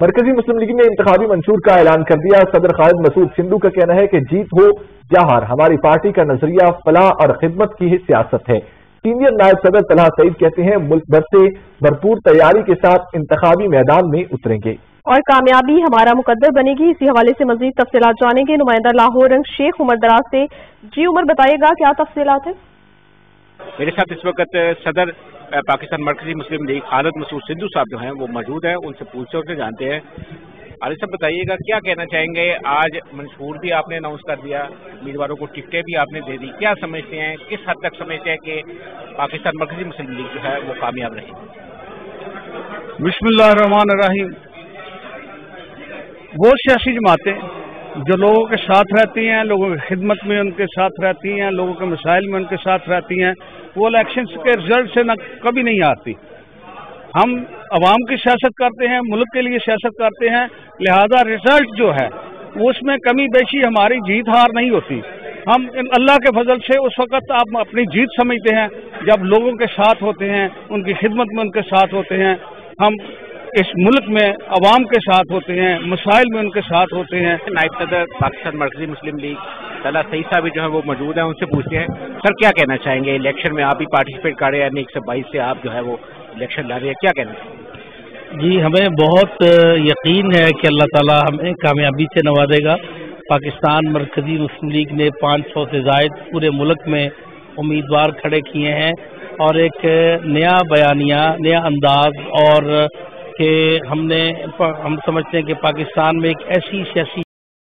मरकजी मुस्लिम लीग ने इंतखाबी मंशूर का ऐलान कर दिया। सदर खालिद मसूद सिंधु का कहना है कि जीत हो या हार, हमारी पार्टी का नजरिया फलाह और खिदमत की ही सियासत है। सीनियर नायब सदर तलहा सईद कहते हैं मुल्क भर से भरपूर तैयारी के साथ इंतखाबी मैदान में उतरेंगे और कामयाबी हमारा मुकद्दर बनेगी। इसी हवाले से मजीद तफसीलात जानेंगे नुमाइंदा लाहौर रंग शेख उमर दराज से। जी उमर, बताइएगा क्या तफसीलात है? मेरे साथ इस वक्त सदर पाकिस्तान मरकजी मुस्लिम लीग खालिद मसूद सिंधु साहब जो हैं वो मौजूद हैं, उनसे पूछते उनसे जानते हैं। खालिद साहब बताइएगा क्या कहना चाहेंगे, आज मंशूर भी आपने अनाउंस कर दिया, उम्मीदवारों को टिकटें भी आपने दे दी, क्या समझते हैं, किस हद तक समझते हैं कि पाकिस्तान मरकजी मुस्लिम लीग जो है वो कामयाब रही? बिस्मिल्लाहिर्रहमानिर्रहीम। वो सियासी जमातें जो लोगों के साथ रहती हैं, लोगों की खिदमत में उनके साथ रहती हैं, लोगों के मसाइल में उनके साथ रहती हैं, वो इलेक्शन के रिजल्ट से कभी नहीं हारती। हम अवाम की सियासत करते हैं, मुल्क के लिए सियासत करते हैं, लिहाजा रिजल्ट जो है उसमें कमी बेशी हमारी जीत हार नहीं होती। हम अल्लाह के फजल से उस वक़्त आप अपनी जीत समझते हैं जब लोगों के साथ होते हैं, उनकी खिदमत में उनके साथ होते हैं, हम इस मुल्क में अवाम के साथ होते हैं, मसाइल में उनके साथ होते हैं। नायब सदर पाकिस्तान मरकजी मुस्लिम लीग तलहा सईद साहब भी जो है वो मौजूद हैं, उनसे पूछते हैं सर क्या कहना चाहेंगे, इलेक्शन में आप भी पार्टिसिपेट कर रहे हैं, 122 से आप जो है वो इलेक्शन लड़ रहे हैं, क्या कहना चाहेंगे? जी, हमें बहुत यकीन है कि अल्लाह ताला हमें कामयाबी से नवाजेगा। पाकिस्तान मरकजी मुस्लिम लीग ने 500 से ज़ायद पूरे मुल्क में उम्मीदवार खड़े किए हैं और एक नया बयानिया, नया अंदाज और कि हम समझते हैं कि पाकिस्तान में एक ऐसी सियासी